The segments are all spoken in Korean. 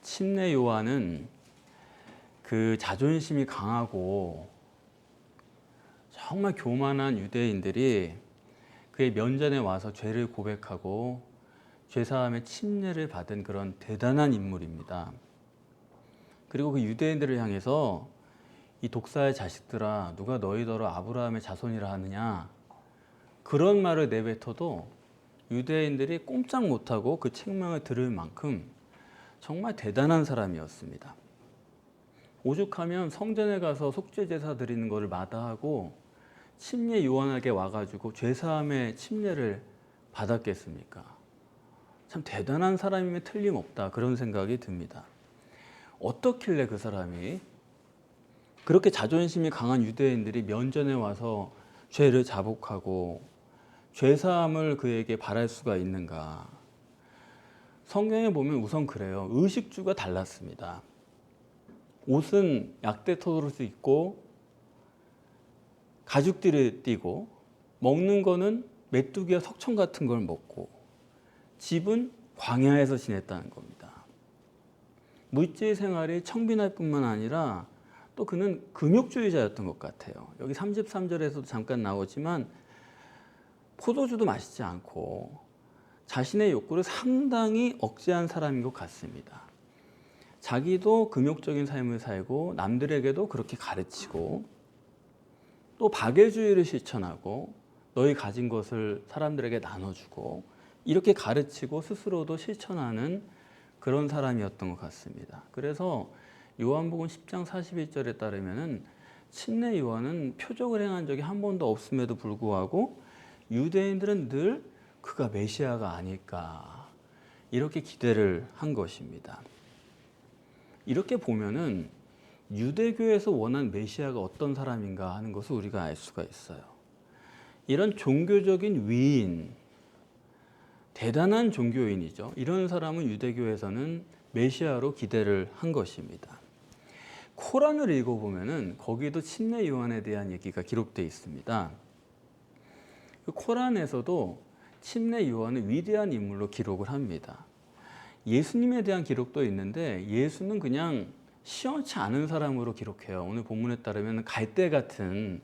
침례 요한은 그 자존심이 강하고 정말 교만한 유대인들이 그의 면전에 와서 죄를 고백하고 죄사함의 침례를 받은 그런 대단한 인물입니다. 그리고 그 유대인들을 향해서 이 독사의 자식들아, 누가 너희더러 아브라함의 자손이라 하느냐, 그런 말을 내뱉어도 유대인들이 꼼짝 못하고 그 책망을 들을 만큼 정말 대단한 사람이었습니다. 오죽하면 성전에 가서 속죄제사 드리는 것을 마다하고 침례 요한에게 와가지고 죄사함의 침례를 받았겠습니까? 참 대단한 사람이면 틀림없다, 그런 생각이 듭니다. 어떻길래 그 사람이 그렇게 자존심이 강한 유대인들이 면전에 와서 죄를 자복하고 죄사함을 그에게 바랄 수가 있는가? 성경에 보면 우선 그래요. 의식주가 달랐습니다. 옷은 약대 털옷을 입고 가죽띠를 띠고, 먹는 거는 메뚜기와 석청 같은 걸 먹고, 집은 광야에서 지냈다는 겁니다. 물질 생활이 청빈할 뿐만 아니라 또 그는 금욕주의자였던 것 같아요. 여기 33절에서도 잠깐 나오지만 포도주도 마시지 않고 자신의 욕구를 상당히 억제한 사람인 것 같습니다. 자기도 금욕적인 삶을 살고 남들에게도 그렇게 가르치고 또 박애주의를 실천하고 너희 가진 것을 사람들에게 나눠주고 이렇게 가르치고 스스로도 실천하는 그런 사람이었던 것 같습니다. 그래서 요한복음 10장 41절에 따르면은 침례 요한은 표적을 행한 적이 한 번도 없음에도 불구하고 유대인들은 늘 그가 메시아가 아닐까 이렇게 기대를 한 것입니다. 이렇게 보면은 유대교에서 원한 메시아가 어떤 사람인가 하는 것을 우리가 알 수가 있어요. 이런 종교적인 위인, 대단한 종교인이죠. 이런 사람은 유대교에서는 메시아로 기대를 한 것입니다. 코란을 읽어보면은 거기도 침례 요한에 대한 얘기가 기록되어 있습니다. 그 코란에서도 침례 요한을 위대한 인물로 기록을 합니다. 예수님에 대한 기록도 있는데 예수는 그냥 시원치 않은 사람으로 기록해요. 오늘 본문에 따르면 갈대 같은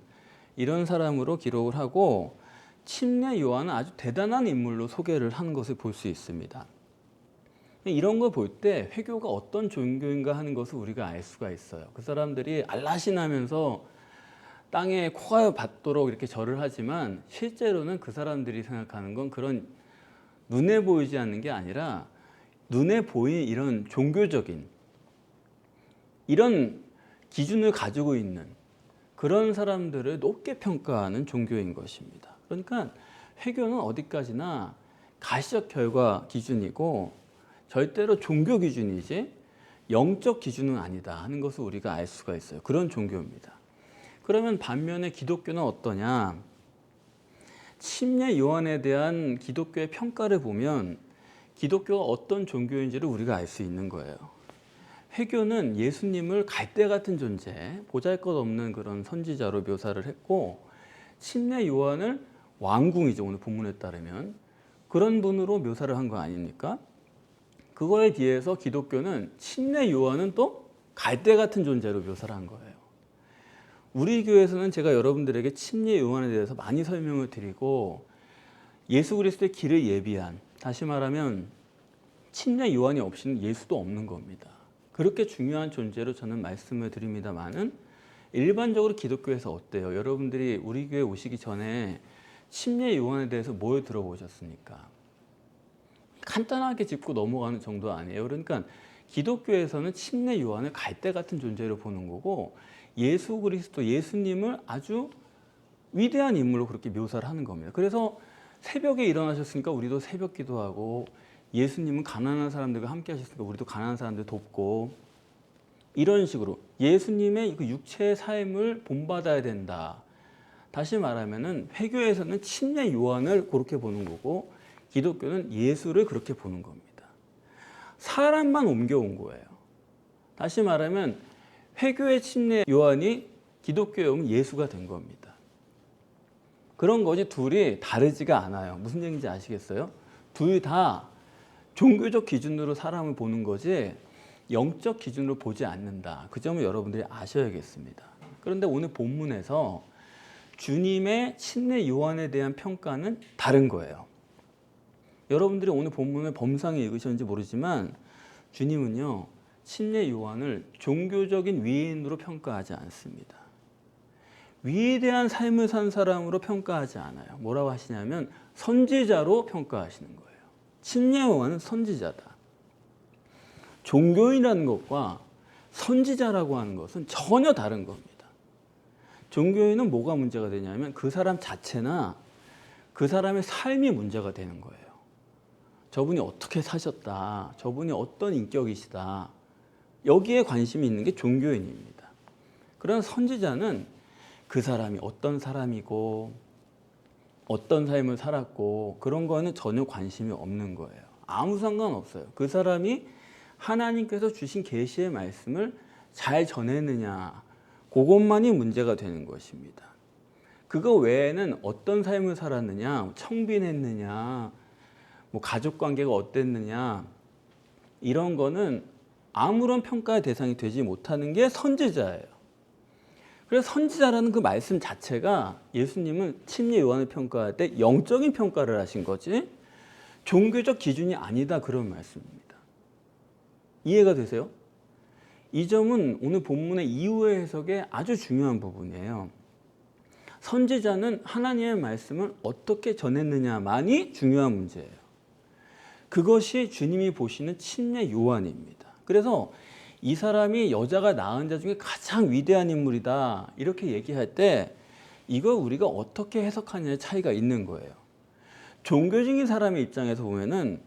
이런 사람으로 기록을 하고 침례 요한은 아주 대단한 인물로 소개를 하는 것을 볼 수 있습니다. 이런 걸 볼 때 회교가 어떤 종교인가 하는 것을 우리가 알 수가 있어요. 그 사람들이 알라신하면서 땅에 코가 받도록 이렇게 절을 하지만 실제로는 그 사람들이 생각하는 건 그런 눈에 보이지 않는 게 아니라 눈에 보이는 이런 종교적인 이런 기준을 가지고 있는 그런 사람들을 높게 평가하는 종교인 것입니다. 그러니까 회교는 어디까지나 가시적 결과 기준이고 절대로 종교 기준이지 영적 기준은 아니다 하는 것을 우리가 알 수가 있어요. 그런 종교입니다. 그러면 반면에 기독교는 어떠냐? 침례 요한에 대한 기독교의 평가를 보면 기독교가 어떤 종교인지를 우리가 알 수 있는 거예요. 회교는 예수님을 갈대 같은 존재, 보잘것없는 그런 선지자로 묘사를 했고 침례 요한을 왕궁이죠. 오늘 본문에 따르면 그런 분으로 묘사를 한 거 아닙니까? 그거에 비해서 기독교는 침례 요한은 또 갈대 같은 존재로 묘사를 한 거예요. 우리 교회에서는 제가 여러분들에게 침례 요한에 대해서 많이 설명을 드리고 예수 그리스도의 길을 예비한, 다시 말하면 침례 요한이 없이는 예수도 없는 겁니다. 그렇게 중요한 존재로 저는 말씀을 드립니다만은 일반적으로 기독교에서 어때요? 여러분들이 우리 교회 오시기 전에 침례 요한에 대해서 뭘 들어보셨습니까? 간단하게 짚고 넘어가는 정도 아니에요. 그러니까 기독교에서는 침례 요한을 갈대 같은 존재로 보는 거고 예수 그리스도, 예수님을 아주 위대한 인물로 그렇게 묘사를 하는 겁니다. 그래서 새벽에 일어나셨으니까 우리도 새벽 기도하고 예수님은 가난한 사람들과 함께 하셨으니까 우리도 가난한 사람들 돕고 이런 식으로 예수님의 그 육체의 삶을 본받아야 된다. 다시 말하면은 회교에서는 침례 요한을 그렇게 보는 거고 기독교는 예수를 그렇게 보는 겁니다. 사람만 옮겨온 거예요. 다시 말하면 회교의 침례 요한이 기독교에 오면 예수가 된 겁니다. 그런 거지 둘이 다르지가 않아요. 무슨 얘기인지 아시겠어요? 둘 다 종교적 기준으로 사람을 보는 거지 영적 기준으로 보지 않는다. 그 점을 여러분들이 아셔야겠습니다. 그런데 오늘 본문에서 주님의 침례 요한에 대한 평가는 다른 거예요. 여러분들이 오늘 본문을 범상에 읽으셨는지 모르지만 주님은요, 침례 요한을 종교적인 위인으로 평가하지 않습니다. 위대한 삶을 산 사람으로 평가하지 않아요. 뭐라고 하시냐면 선지자로 평가하시는 거예요. 침례 요한은 선지자다. 종교인이라는 것과 선지자라고 하는 것은 전혀 다른 겁니다. 종교인은 뭐가 문제가 되냐면 그 사람 자체나 그 사람의 삶이 문제가 되는 거예요. 저분이 어떻게 사셨다, 저분이 어떤 인격이시다, 여기에 관심이 있는 게 종교인입니다. 그러나 선지자는 그 사람이 어떤 사람이고 어떤 삶을 살았고 그런 거는 전혀 관심이 없는 거예요. 아무 상관없어요. 그 사람이 하나님께서 주신 계시의 말씀을 잘 전했느냐, 그것만이 문제가 되는 것입니다. 그거 외에는 어떤 삶을 살았느냐, 청빈했느냐, 뭐 가족 관계가 어땠느냐, 이런 거는 아무런 평가의 대상이 되지 못하는 게 선지자예요. 그래서 선지자라는 그 말씀 자체가 예수님은 침례 요한을 평가할 때 영적인 평가를 하신 거지 종교적 기준이 아니다, 그런 말씀입니다. 이해가 되세요? 이 점은 오늘 본문의 이후의 해석에 아주 중요한 부분이에요. 선지자는 하나님의 말씀을 어떻게 전했느냐만이 중요한 문제예요. 그것이 주님이 보시는 침례 요한입니다. 그래서 이 사람이 여자가 낳은 자 중에 가장 위대한 인물이다, 이렇게 얘기할 때 이거 우리가 어떻게 해석하느냐의 차이가 있는 거예요. 종교적인 사람의 입장에서 보면은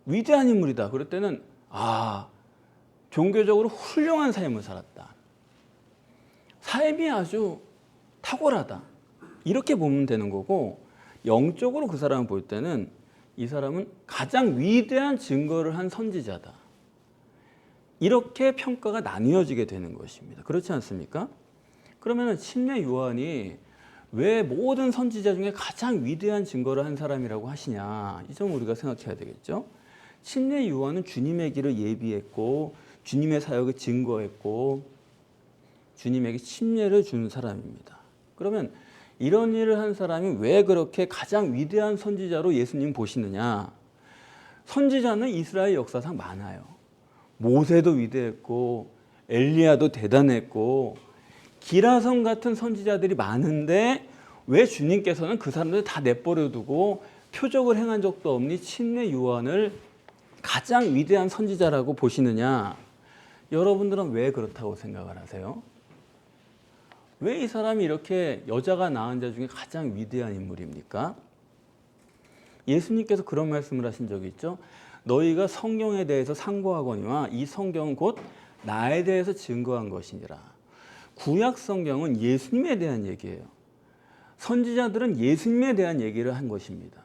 위대한 인물이다, 그럴 때는 종교적으로 훌륭한 삶을 살았다, 삶이 아주 탁월하다, 이렇게 보면 되는 거고, 영적으로 그 사람을 볼 때는 이 사람은 가장 위대한 증거를 한 선지자다, 이렇게 평가가 나뉘어지게 되는 것입니다. 그렇지 않습니까? 그러면 침례 요한이 왜 모든 선지자 중에 가장 위대한 증거를 한 사람이라고 하시냐, 이 점을 우리가 생각해야 되겠죠. 침례 요한은 주님의 길을 예비했고 주님의 사역을 증거했고 주님에게 침례를 주는 사람입니다. 그러면 이런 일을 한 사람이 왜 그렇게 가장 위대한 선지자로 예수님 보시느냐? 선지자는 이스라엘 역사상 많아요. 모세도 위대했고 엘리야도 대단했고 기라성 같은 선지자들이 많은데 왜 주님께서는 그 사람들 다 내버려 두고 표적을 행한 적도 없니 침례 요한을 가장 위대한 선지자라고 보시느냐? 여러분들은 왜 그렇다고 생각을 하세요? 왜 이 사람이 이렇게 여자가 낳은 자 중에 가장 위대한 인물입니까? 예수님께서 그런 말씀을 하신 적이 있죠. 너희가 성경에 대해서 상고하거니와 이 성경은 곧 나에 대해서 증거한 것이니라. 구약 성경은 예수님에 대한 얘기예요. 선지자들은 예수님에 대한 얘기를 한 것입니다.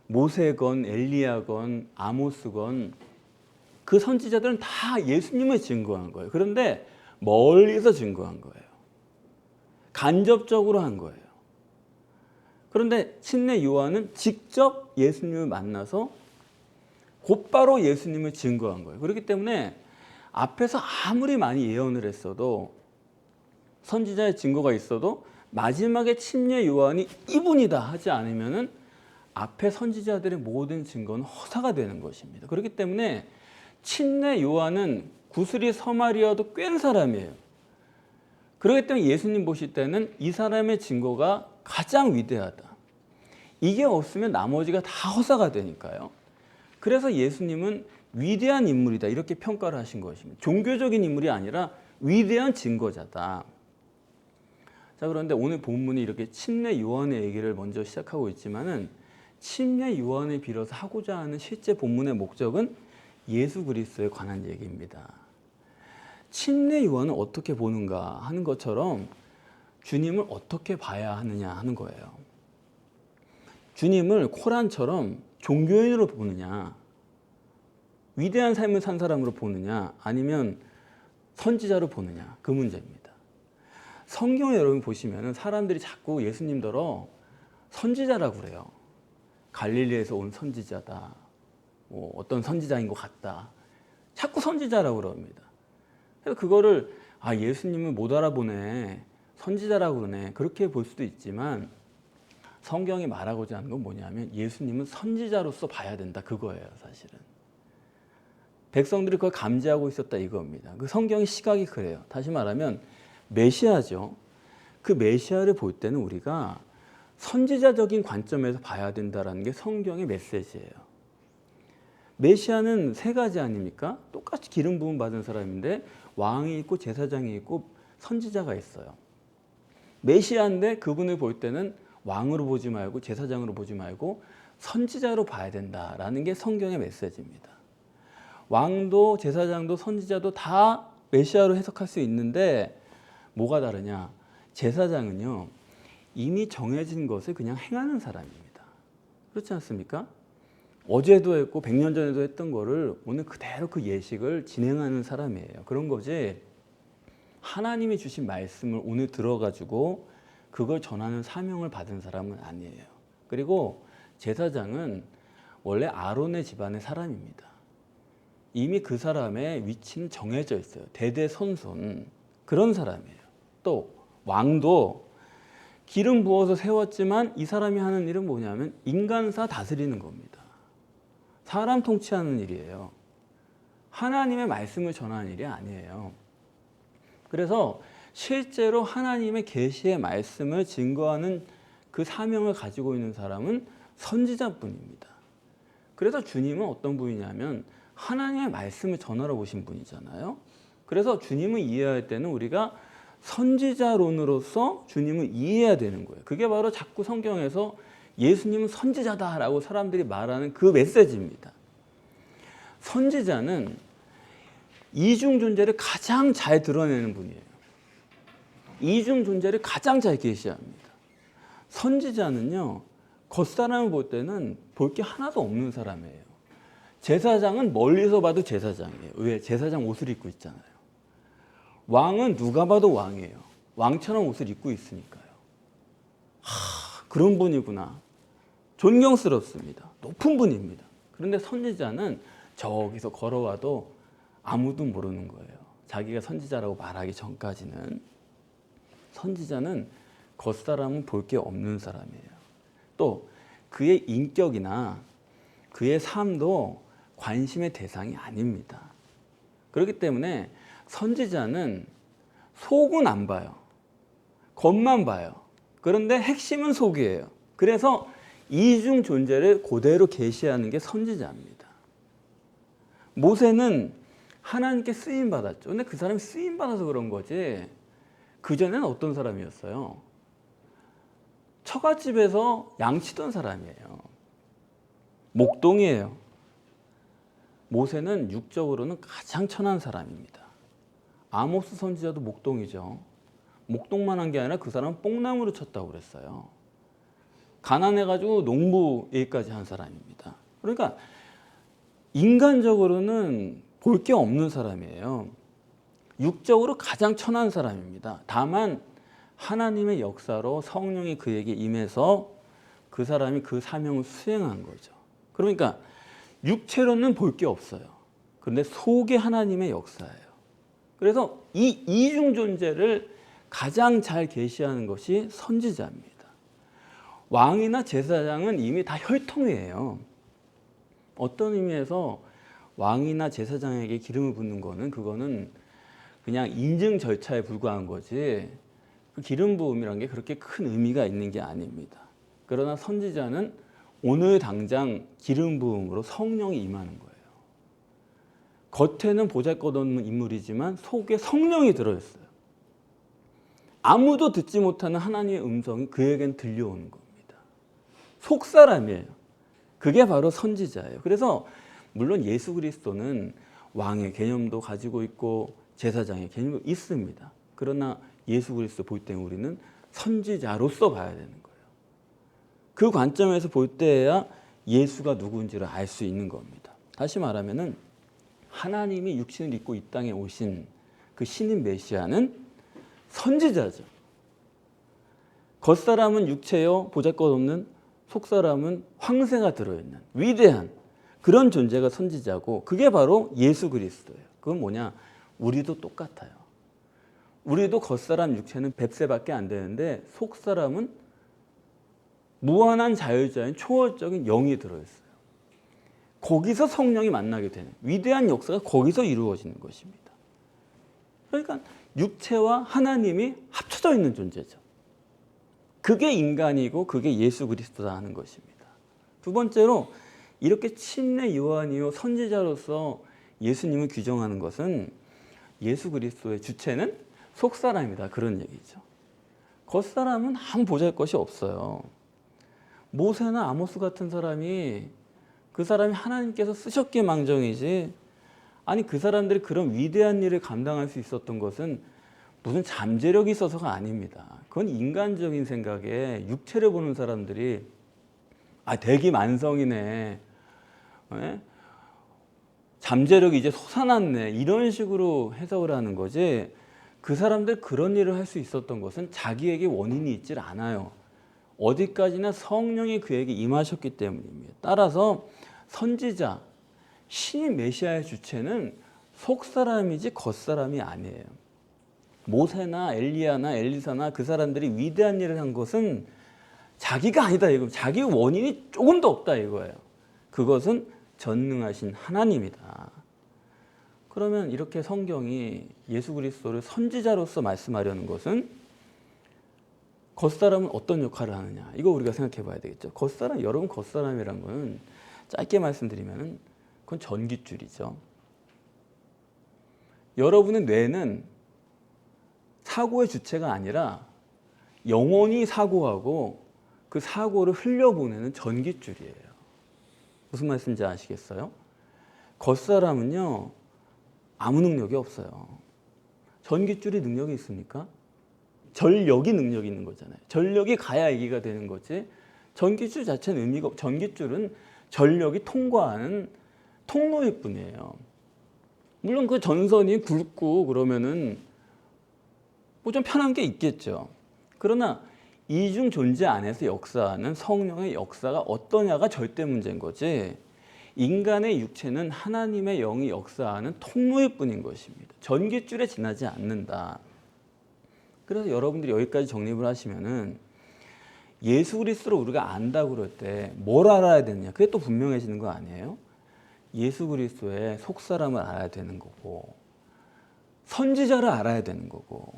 모세건 엘리야건 아모스건 그 선지자들은 다 예수님을 증거한 거예요. 그런데 멀리서 증거한 거예요. 간접적으로 한 거예요. 그런데 침례 요한은 직접 예수님을 만나서 곧바로 예수님을 증거한 거예요. 그렇기 때문에 앞에서 아무리 많이 예언을 했어도 선지자의 증거가 있어도 마지막에 침례 요한이 이분이다 하지 않으면은 앞에 선지자들의 모든 증거는 허사가 되는 것입니다. 그렇기 때문에 침례 요한은 구스리 서마리아도 꿰는 사람이에요. 그렇기 때문에 예수님 보실 때는 이 사람의 증거가 가장 위대하다. 이게 없으면 나머지가 다 허사가 되니까요. 그래서 예수님은 위대한 인물이다, 이렇게 평가를 하신 것입니다. 종교적인 인물이 아니라 위대한 증거자다. 자, 그런데 오늘 본문이 이렇게 침례 요한의 얘기를 먼저 시작하고 있지만은 침례 요한을 빌어서 하고자 하는 실제 본문의 목적은 예수 그리스도에 관한 얘기입니다. 침례 요한을 어떻게 보는가 하는 것처럼 주님을 어떻게 봐야 하느냐 하는 거예요. 주님을 코란처럼 종교인으로 보느냐, 위대한 삶을 산 사람으로 보느냐, 아니면 선지자로 보느냐, 그 문제입니다. 성경에 여러분 보시면 사람들이 자꾸 예수님더러 선지자라고 그래요. 갈릴리에서 온 선지자다, 어떤 선지자인 것 같다, 자꾸 선지자라고 그럽니다. 그래서 그거를 예수님은 못 알아보네, 선지자라고 그러네, 그렇게 볼 수도 있지만 성경이 말하고자 하는 건 뭐냐면 예수님은 선지자로서 봐야 된다, 그거예요. 사실은 백성들이 그걸 감지하고 있었다, 이겁니다. 그 성경의 시각이 그래요. 다시 말하면 메시아죠. 그 메시아를 볼 때는 우리가 선지자적인 관점에서 봐야 된다는 게 성경의 메시지예요. 메시아는 세 가지 아닙니까? 똑같이 기름 부음 받은 사람인데 왕이 있고 제사장이 있고 선지자가 있어요. 메시아인데 그분을 볼 때는 왕으로 보지 말고 제사장으로 보지 말고 선지자로 봐야 된다라는 게 성경의 메시지입니다. 왕도 제사장도 선지자도 다 메시아로 해석할 수 있는데 뭐가 다르냐? 제사장은요, 이미 정해진 것을 그냥 행하는 사람입니다. 그렇지 않습니까? 어제도 했고 100년 전에도 했던 거를 오늘 그대로 그 예식을 진행하는 사람이에요. 그런 거지 하나님이 주신 말씀을 오늘 들어가지고 그걸 전하는 사명을 받은 사람은 아니에요. 그리고 제사장은 원래 아론의 집안의 사람입니다. 이미 그 사람의 위치는 정해져 있어요. 대대손손 그런 사람이에요. 또 왕도 기름 부어서 세웠지만 이 사람이 하는 일은 뭐냐면 인간사 다스리는 겁니다. 사람 통치하는 일이에요. 하나님의 말씀을 전하는 일이 아니에요. 그래서 실제로 하나님의 계시의 말씀을 증거하는 그 사명을 가지고 있는 사람은 선지자뿐입니다. 그래서 주님은 어떤 분이냐면 하나님의 말씀을 전하러 오신 분이잖아요. 그래서 주님을 이해할 때는 우리가 선지자론으로서 주님을 이해해야 되는 거예요. 그게 바로 자꾸 성경에서 예수님은 선지자다라고 사람들이 말하는 그 메시지입니다. 선지자는 이중 존재를 가장 잘 드러내는 분이에요. 이중 존재를 가장 잘 계시합니다. 선지자는요, 겉사람을 볼 때는 볼 게 하나도 없는 사람이에요. 제사장은 멀리서 봐도 제사장이에요. 왜? 제사장 옷을 입고 있잖아요. 왕은 누가 봐도 왕이에요. 왕처럼 옷을 입고 있으니까요. 그런 분이구나. 존경스럽습니다. 높은 분입니다. 그런데 선지자는 저기서 걸어와도 아무도 모르는 거예요. 자기가 선지자라고 말하기 전까지는. 선지자는 겉사람은 볼 게 없는 사람이에요. 또 그의 인격이나 그의 삶도 관심의 대상이 아닙니다. 그렇기 때문에 선지자는 속은 안 봐요. 겉만 봐요. 그런데 핵심은 속이에요. 그래서 이중 존재를 그대로 계시하는 게 선지자입니다. 모세는 하나님께 쓰임 받았죠. 근데 그 사람이 쓰임 받아서 그런 거지. 그전에는 어떤 사람이었어요? 처갓집에서 양치던 사람이에요. 목동이에요. 모세는 육적으로는 가장 천한 사람입니다. 아모스 선지자도 목동이죠. 목동만 한 게 아니라 그 사람은 뽕나무로 쳤다고 그랬어요. 가난해가지고 농부 일까지 한 사람입니다. 그러니까 인간적으로는 볼 게 없는 사람이에요. 육적으로 가장 천한 사람입니다. 다만 하나님의 역사로 성령이 그에게 임해서 그 사람이 그 사명을 수행한 거죠. 그러니까 육체로는 볼 게 없어요. 그런데 속에 하나님의 역사예요. 그래서 이 이중 존재를 가장 잘 계시하는 것이 선지자입니다. 왕이나 제사장은 이미 다 혈통이에요. 어떤 의미에서 왕이나 제사장에게 기름을 붓는 거는 그거는 그냥 인증 절차에 불과한 거지 그 기름 부음이라는 게 그렇게 큰 의미가 있는 게 아닙니다. 그러나 선지자는 오늘 당장 기름 부음으로 성령이 임하는 거예요. 겉에는 보잘것없는 인물이지만 속에 성령이 들어있어요. 아무도 듣지 못하는 하나님의 음성이 그에겐 들려오는 겁니다. 속사람이에요. 그게 바로 선지자예요. 그래서 물론 예수 그리스도는 왕의 개념도 가지고 있고 제사장의 개념도 있습니다. 그러나 예수 그리스도 볼 때 우리는 선지자로서 봐야 되는 거예요. 그 관점에서 볼 때야 예수가 누구인지를 알 수 있는 겁니다. 다시 말하면은 하나님이 육신을 입고 이 땅에 오신 그 신인 메시아는 선지자죠. 겉사람은 육체요 보잘것없는 속사람은 황새가 들어있는 위대한 그런 존재가 선지자고 그게 바로 예수 그리스도예요. 그건 뭐냐? 우리도 똑같아요. 우리도 겉사람 육체는 뱁새밖에 안 되는데 속사람은 무한한 자유자인 초월적인 영이 들어있어요. 거기서 성령이 만나게 되는 위대한 역사가 거기서 이루어지는 것입니다. 그러니까 육체와 하나님이 합쳐져 있는 존재죠. 그게 인간이고 그게 예수 그리스도다 하는 것입니다. 두 번째로 이렇게 침례 요한이요 선지자로서 예수님을 규정하는 것은 예수 그리스도의 주체는 속사람이다 그런 얘기죠. 겉사람은 아무 보잘것이 없어요. 모세나 아모스 같은 사람이 그 사람이 하나님께서 쓰셨기에 망정이지, 아니 그 사람들이 그런 위대한 일을 감당할 수 있었던 것은 무슨 잠재력이 있어서가 아닙니다. 그건 인간적인 생각에 육체를 보는 사람들이 대기 만성이네, 잠재력이 이제 솟아났네 이런 식으로 해석을 하는 거지, 그 사람들 그런 일을 할 수 있었던 것은 자기에게 원인이 있질 않아요. 어디까지나 성령이 그에게 임하셨기 때문입니다. 따라서 선지자, 신이 메시아의 주체는 속사람이지 겉사람이 아니에요. 모세나 엘리야나 엘리사나 그 사람들이 위대한 일을 한 것은 자기가 아니다 이거, 자기 원인이 조금도 없다 이거예요. 그것은 전능하신 하나님이다. 그러면 이렇게 성경이 예수 그리스도를 선지자로서 말씀하려는 것은 겉사람은 어떤 역할을 하느냐, 이거 우리가 생각해 봐야 되겠죠. 겉사람, 여러분 겉사람이란 거는 짧게 말씀드리면 그건 전깃줄이죠. 여러분의 뇌는 사고의 주체가 아니라 영혼이 사고하고 그 사고를 흘려보내는 전깃줄이에요. 무슨 말씀인지 아시겠어요? 겉사람은요 아무 능력이 없어요. 전깃줄이 능력이 있습니까? 전력이 능력이 있는 거잖아요. 전력이 가야 얘기가 되는 거지. 전깃줄 자체는 의미가 없고, 전깃줄은 전력이 통과하는 통로일 뿐이에요. 물론 그 전선이 굵고 그러면은 뭐 좀 편한 게 있겠죠. 그러나 이중 존재 안에서 역사하는 성령의 역사가 어떠냐가 절대 문제인 거지, 인간의 육체는 하나님의 영이 역사하는 통로일 뿐인 것입니다. 전깃줄에 지나지 않는다. 그래서 여러분들이 여기까지 정립을 하시면은 예수 그리스도를 우리가 안다고 그럴 때 뭘 알아야 되느냐, 그게 또 분명해지는 거 아니에요? 예수 그리스도의 속사람을 알아야 되는 거고, 선지자를 알아야 되는 거고,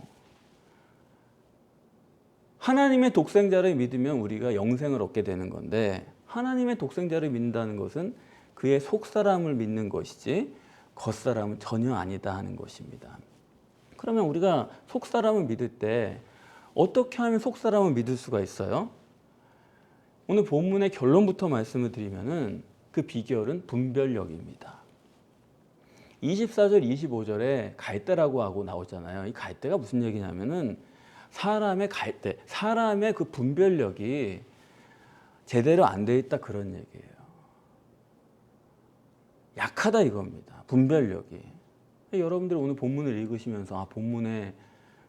하나님의 독생자를 믿으면 우리가 영생을 얻게 되는 건데, 하나님의 독생자를 믿는다는 것은 그의 속사람을 믿는 것이지 겉사람은 전혀 아니다 하는 것입니다. 그러면 우리가 속사람을 믿을 때 어떻게 하면 속사람을 믿을 수가 있어요? 오늘 본문의 결론부터 말씀을 드리면은 그 비결은 분별력입니다. 24절, 25절에 갈대라고 하고 나오잖아요. 이 갈대가 무슨 얘기냐면은 사람의 갈대, 사람의 그 분별력이 제대로 안 돼 있다 그런 얘기예요. 약하다 이겁니다. 분별력이. 여러분들 오늘 본문을 읽으시면서 본문의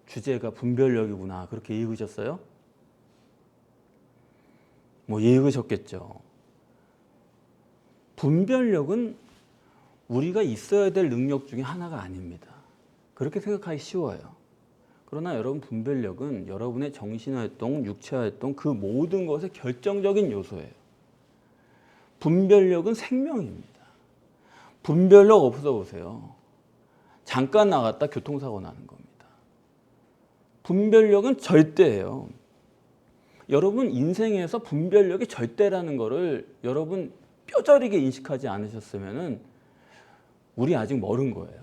주제가 분별력이구나 그렇게 읽으셨어요? 뭐 읽으셨겠죠. 분별력은 우리가 있어야 될 능력 중에 하나가 아닙니다. 그렇게 생각하기 쉬워요. 그러나 여러분 분별력은 여러분의 정신활동, 육체활동 그 모든 것의 결정적인 요소예요. 분별력은 생명입니다. 분별력 없어 보세요. 잠깐 나갔다 교통사고 나는 겁니다. 분별력은 절대예요. 여러분 인생에서 분별력이 절대라는 거를 여러분 뼈저리게 인식하지 않으셨으면 우리 아직 멀은 거예요.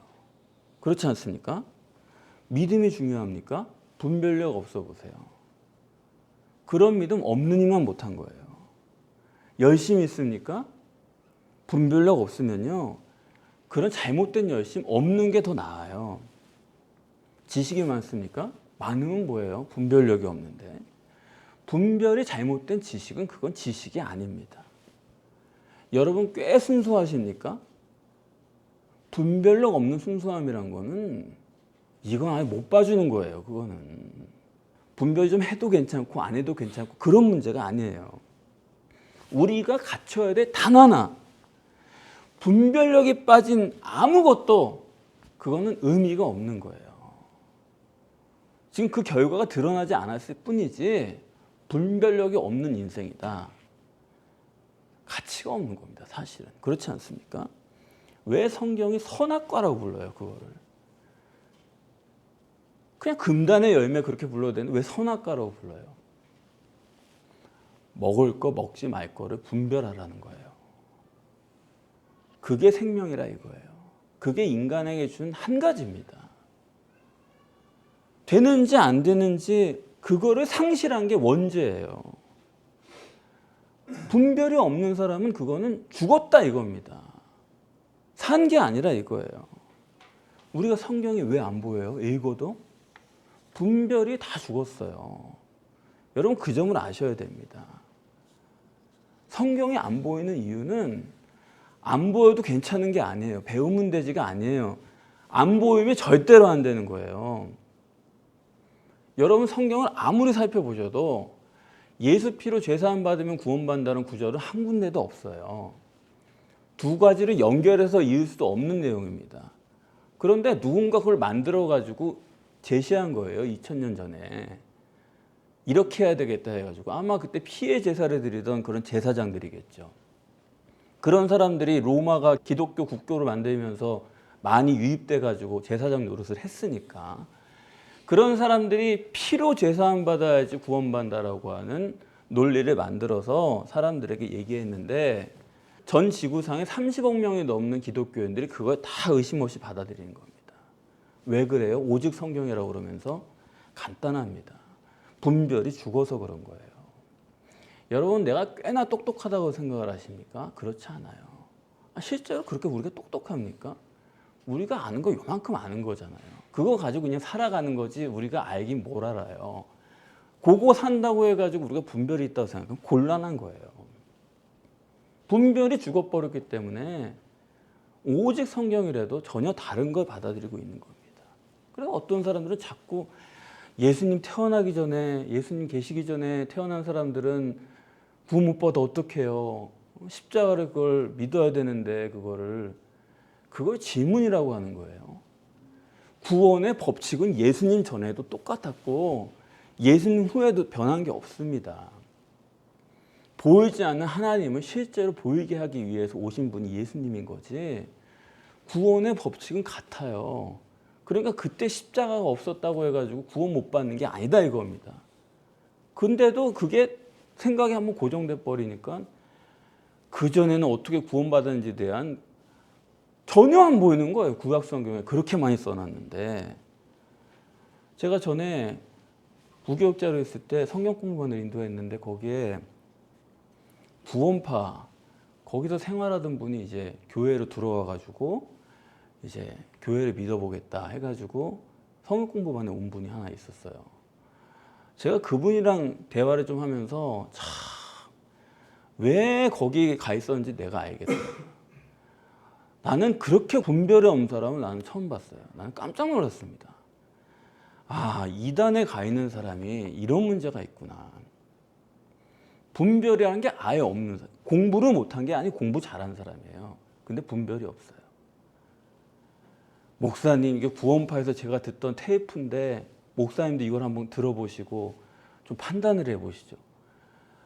그렇지 않습니까? 믿음이 중요합니까? 분별력 없어 보세요. 그런 믿음 없는 이만 못한 거예요. 열심히 있습니까? 분별력 없으면요, 그런 잘못된 열심 없는 게 더 나아요. 지식이 많습니까? 많으면 뭐예요? 분별력이 없는데. 분별이 잘못된 지식은 그건 지식이 아닙니다. 여러분 꽤 순수하십니까? 분별력 없는 순수함이란 거는 이건 아예 못 봐주는 거예요. 그거는 분별 좀 해도 괜찮고 안 해도 괜찮고 그런 문제가 아니에요. 우리가 갖춰야 될 단 하나, 분별력이 빠진 아무것도 그거는 의미가 없는 거예요. 지금 그 결과가 드러나지 않았을 뿐이지 분별력이 없는 인생이다. 가치가 없는 겁니다. 사실은. 그렇지 않습니까? 왜 성경이 선악과라고 불러요? 그거를. 그냥 금단의 열매 그렇게 불러도 되는데 왜 선악과라고 불러요? 먹을 거 먹지 말 거를 분별하라는 거예요. 그게 생명이라 이거예요. 그게 인간에게 준 한 가지입니다. 되는지 안 되는지 그거를 상실한 게 원죄예요. 분별이 없는 사람은 그거는 죽었다 이겁니다. 산 게 아니라 이거예요. 우리가 성경이 왜 안 보여요? 읽어도? 분별이 다 죽었어요. 여러분 그 점을 아셔야 됩니다. 성경이 안 보이는 이유는 안 보여도 괜찮은 게 아니에요. 배우면 되지가 아니에요. 안 보이면 절대로 안 되는 거예요. 여러분 성경을 아무리 살펴보셔도 예수 피로 죄사함 받으면 구원받는다는 구절은 한 군데도 없어요. 두 가지를 연결해서 이을 수도 없는 내용입니다. 그런데 누군가 그걸 만들어가지고 제시한 거예요. 2000년 전에. 이렇게 해야 되겠다 해가지고 아마 그때 피해 제사를 드리던 그런 제사장들이겠죠. 그런 사람들이 로마가 기독교 국교를 만들면서 많이 유입돼가지고 제사장 노릇을 했으니까 그런 사람들이 피로 제사함 받아야지 구원받는다라고 하는 논리를 만들어서 사람들에게 얘기했는데 전 지구상에 30억 명이 넘는 기독교인들이 그걸 다 의심 없이 받아들이는 겁니다. 왜 그래요? 오직 성경이라고 그러면서 간단합니다. 분별이 죽어서 그런 거예요. 여러분 내가 꽤나 똑똑하다고 생각을 하십니까? 그렇지 않아요. 실제로 그렇게 우리가 똑똑합니까? 우리가 아는 거 요만큼 아는 거잖아요. 그거 가지고 그냥 살아가는 거지 우리가 알긴 뭘 알아요. 그거 산다고 해가지고 우리가 분별이 있다고 생각하면 곤란한 거예요. 분별이 죽어버렸기 때문에 오직 성경이라도 전혀 다른 걸 받아들이고 있는 겁니다. 그래서 어떤 사람들은 자꾸 예수님 태어나기 전에 예수님 계시기 전에 태어난 사람들은 구원 못 받아 어떡해요. 십자가를 그걸 믿어야 되는데 그걸 질문이라고 하는 거예요. 구원의 법칙은 예수님 전에도 똑같았고 예수님 후에도 변한 게 없습니다. 보이지 않는 하나님을 실제로 보이게 하기 위해서 오신 분이 예수님인 거지 구원의 법칙은 같아요. 그러니까 그때 십자가가 없었다고 해가지고 구원 못 받는 게 아니다 이겁니다. 근데도 그게 생각이 한번 고정돼 버리니까 그전에는 어떻게 구원받았는지에 대한 전혀 안 보이는 거예요. 구약 성경에 그렇게 많이 써놨는데 제가 전에 부교육자로 있을 때 성경 공부반을 인도했는데 거기에 구원파 거기서 생활하던 분이 이제 교회로 들어와 가지고 이제 교회를 믿어보겠다 해가지고 성경 공부반에 온 분이 하나 있었어요. 제가 그분이랑 대화를 좀 하면서 참 왜 거기 가 있었는지 내가 알겠어요. 나는 그렇게 분별이 없는 사람은 나는 처음 봤어요. 나는 깜짝 놀랐습니다. 아, 이단에 가 있는 사람이 이런 문제가 있구나. 분별이라는 게 아예 없는 사람. 공부를 못한 게 아니고 공부 잘하는 사람이에요. 근데 분별이 없어요. 목사님, 이게 구원파에서 제가 듣던 테이프인데 목사님도 이걸 한번 들어보시고 좀 판단을 해보시죠.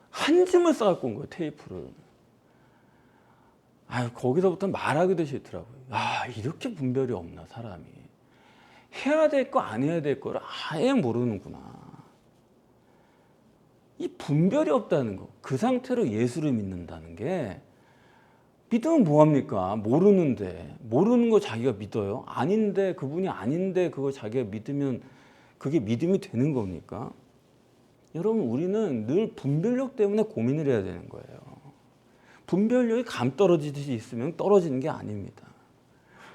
한 줌을 쌓아갖고 온 거예요, 테이프를. 거기서부터 말하기도 싫더라고요. 이렇게 분별이 없나, 사람이. 해야 될 거, 안 해야 될 거를 아예 모르는구나. 이 분별이 없다는 거, 그 상태로 예수를 믿는다는 게 믿으면 뭐합니까? 모르는 거 자기가 믿어요? 아닌데, 그분이 아닌데 그걸 자기가 믿으면 그게 믿음이 되는 겁니까? 여러분 우리는 늘 분별력 때문에 고민을 해야 되는 거예요. 분별력이 감 떨어지듯이 있으면 떨어지는 게 아닙니다.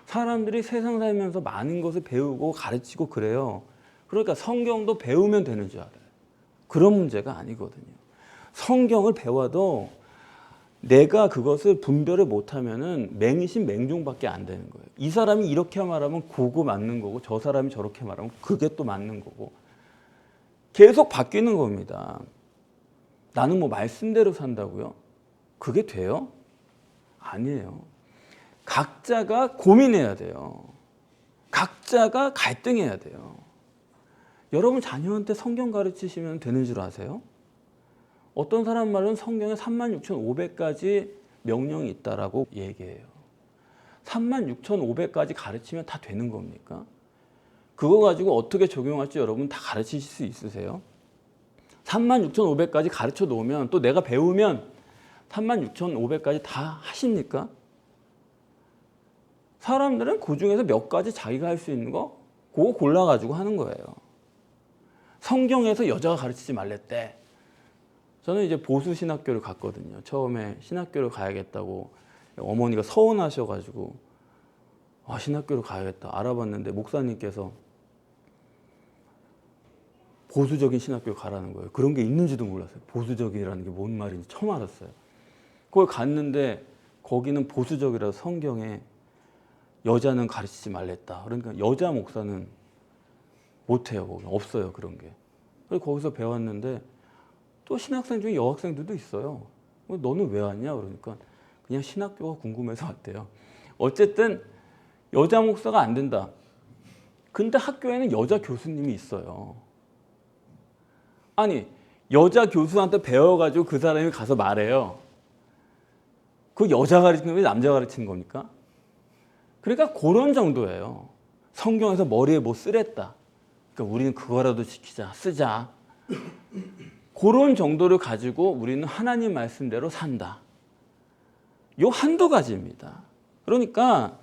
사람들이 세상 살면서 많은 것을 배우고 가르치고 그래요. 그러니까 성경도 배우면 되는 줄 알아요. 그런 문제가 아니거든요. 성경을 배워도 내가 그것을 분별을 못하면은 맹신 맹종밖에 안 되는 거예요. 이 사람이 이렇게 말하면 그거 맞는 거고 저 사람이 저렇게 말하면 그게 또 맞는 거고 계속 바뀌는 겁니다. 나는 뭐 말씀대로 산다고요? 그게 돼요? 아니에요. 각자가 고민해야 돼요. 각자가 갈등해야 돼요. 여러분 자녀한테 성경 가르치시면 되는 줄 아세요? 어떤 사람 말은 성경에 36,500가지 명령이 있다라고 얘기해요. 36,500가지 가르치면 다 되는 겁니까? 그거 가지고 어떻게 적용할지 여러분 다 가르치실 수 있으세요? 36,500가지 가르쳐 놓으면 또 내가 배우면 36,500가지 다 하십니까? 사람들은 그 중에서 몇 가지 자기가 할 수 있는 거 그거 골라가지고 하는 거예요. 성경에서 여자가 가르치지 말랬대. 저는 이제 보수 신학교를 갔거든요. 처음에 신학교를 가야겠다고 어머니가 서운하셔가지고 신학교를 가야겠다 알아봤는데 목사님께서 보수적인 신학교 가라는 거예요. 그런 게 있는지도 몰랐어요. 보수적이라는 게 뭔 말인지 처음 알았어요. 거기 갔는데 거기는 보수적이라서 성경에 여자는 가르치지 말랬다. 그러니까 여자 목사는 못해요. 거기 없어요. 그런 게. 그래서 거기서 배웠는데 또 신학생 중에 여학생들도 있어요. 너는 왜 왔냐? 그러니까 그냥 신학교가 궁금해서 왔대요. 어쨌든 여자 목사가 안 된다. 근데 학교에는 여자 교수님이 있어요. 아니 여자 교수한테 배워가지고 그 사람이 가서 말해요. 그 여자 가르치는 게 남자 가르치는 겁니까? 그러니까 그런 정도예요. 성경에서 머리에 뭐 쓰랬다. 그러니까 우리는 그거라도 지키자, 쓰자. 그런 정도를 가지고 우리는 하나님 말씀대로 산다. 요 한두 가지입니다. 그러니까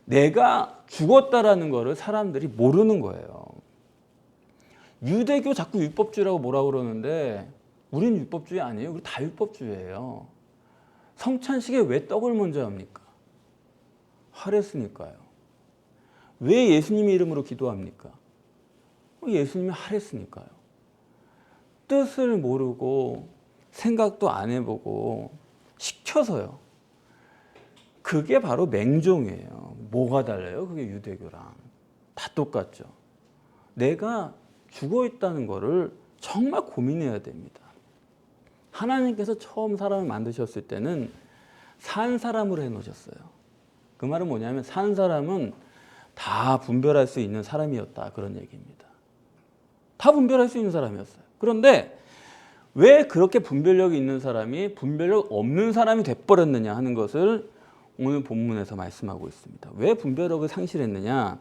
내가 죽었다라는 거를 사람들이 모르는 거예요. 유대교 자꾸 율법주의라고 뭐라고 그러는데 우린 율법주의 아니에요. 우리 다 율법주의예요. 성찬식에 왜 떡을 먼저 합니까? 하랬으니까요. 왜 예수님의 이름으로 기도합니까? 예수님이 하랬으니까요. 뜻을 모르고 생각도 안 해보고 시켜서요. 그게 바로 맹종이에요. 뭐가 달라요? 그게 유대교랑. 다 똑같죠. 내가 죽어 있다는 거를 정말 고민해야 됩니다. 하나님께서 처음 사람을 만드셨을 때는 산 사람으로 해놓으셨어요. 그 말은 뭐냐면 산 사람은 다 분별할 수 있는 사람이었다. 그런 얘기입니다. 다 분별할 수 있는 사람이었어요. 그런데 왜 그렇게 분별력이 있는 사람이 분별력 없는 사람이 돼버렸느냐 하는 것을 오늘 본문에서 말씀하고 있습니다. 왜 분별력을 상실했느냐?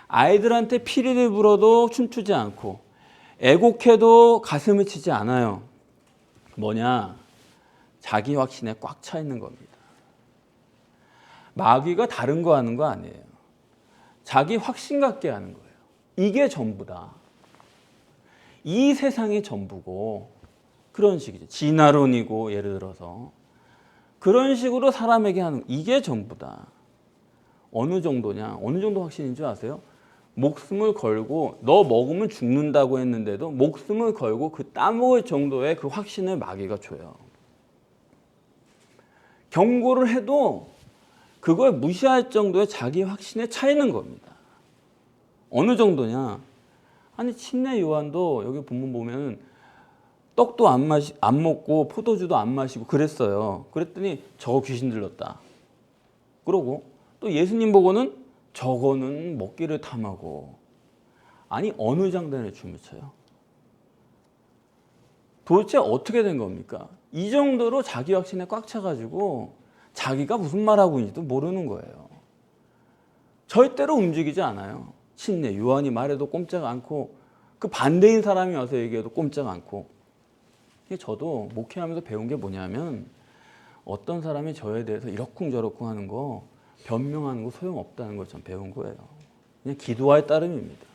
아이들한테 피리를 불어도 춤추지 않고 애곡해도 가슴을 치지 않아요. 뭐냐? 자기 확신에 꽉 차 있는 겁니다. 마귀가 다른 거 하는 거 아니에요. 자기 확신 갖게 하는 거예요. 이게 전부다. 이 세상이 전부고 그런 식이죠. 진화론이고 예를 들어서 그런 식으로 사람에게 하는 이게 전부다. 어느 정도냐? 어느 정도 확신인 줄 아세요? 목숨을 걸고 너 먹으면 죽는다고 했는데도 목숨을 걸고 그 따먹을 정도의 그 확신을 마귀가 줘요. 경고를 해도 그걸 무시할 정도의 자기 확신에 차 있는 겁니다. 어느 정도냐? 아니 침례 요한도 여기 본문 보면 떡도 안 먹고 포도주도 안 마시고 그랬어요. 그랬더니 저거 귀신 들렸다. 그러고 또 예수님 보고는 저거는 먹기를 탐하고. 아니 어느 장단에 춤을 춰요? 도대체 어떻게 된 겁니까? 이 정도로 자기 확신에 꽉 차가지고 자기가 무슨 말하고 있는지도 모르는 거예요. 절대로 움직이지 않아요. 침례 요한이 말해도 꼼짝 않고 그 반대인 사람이 와서 얘기해도 꼼짝 않고. 저도 목회하면서 배운 게 뭐냐면 어떤 사람이 저에 대해서 이러쿵저러쿵 하는 거 변명하는 거 소용없다는 걸 전 배운 거예요. 그냥 기도할 따름입니다.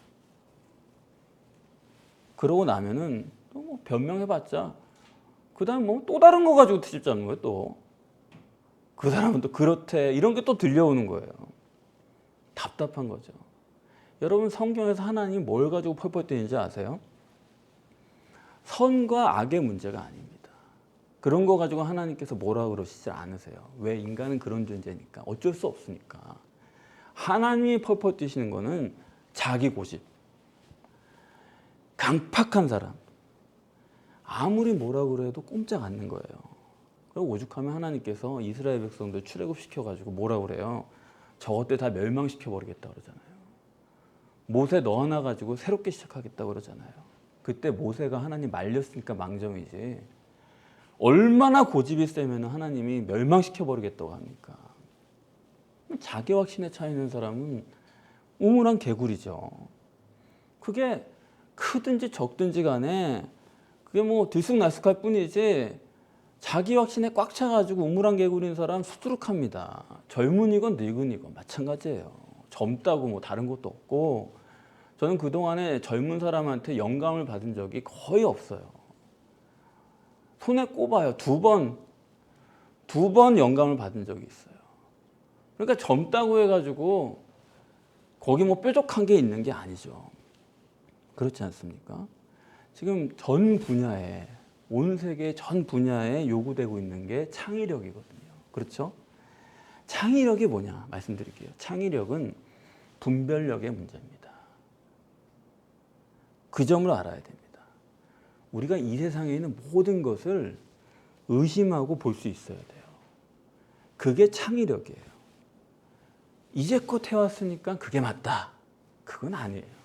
그러고 나면은 또 뭐 변명해봤자 그 다음 뭐 또 다른 거 가지고 트집잡는 거예요. 또 그 사람은 또 그렇대 이런 게 또 들려오는 거예요. 답답한 거죠. 여러분 성경에서 하나님이 뭘 가지고 펄펄 뛰는지 아세요? 선과 악의 문제가 아닙니다. 그런 거 가지고 하나님께서 뭐라 그러시지 않으세요. 왜? 인간은 그런 존재니까. 어쩔 수 없으니까. 하나님이 펄펄 뛰시는 거는 자기 고집. 강팍한 사람. 아무리 뭐라 그래도 꼼짝 않는 거예요. 그리고 오죽하면 하나님께서 이스라엘 백성들 출애굽시켜가지고 뭐라 그래요? 저것들 다 멸망시켜 버리겠다 그러잖아요. 모세 너 하나 가지고 새롭게 시작하겠다 그러잖아요. 그때 모세가 하나님 말렸으니까 망정이지. 얼마나 고집이 세면 하나님이 멸망시켜 버리겠다고 합니까? 자기 확신에 차 있는 사람은 우물한 개구리죠. 그게 크든지 적든지 간에 그게 뭐 들쑥날쑥할 뿐이지 자기 확신에 꽉 차가지고 우물한 개구리인 사람 수두룩합니다. 젊은이건 늙은이건 마찬가지예요. 젊다고 뭐 다른 것도 없고 저는 그동안에 젊은 사람한테 영감을 받은 적이 거의 없어요. 손에 꼽아요. 두 번 영감을 받은 적이 있어요. 그러니까 젊다고 해가지고 거기 뭐 뾰족한 게 있는 게 아니죠. 그렇지 않습니까? 지금 전 분야에 온 세계 전 분야에 요구되고 있는 게 창의력이거든요. 그렇죠? 창의력이 뭐냐 말씀드릴게요. 창의력은 분별력의 문제입니다. 그 점을 알아야 됩니다. 우리가 이 세상에 있는 모든 것을 의심하고 볼 수 있어야 돼요. 그게 창의력이에요. 이제껏 해왔으니까 그게 맞다. 그건 아니에요.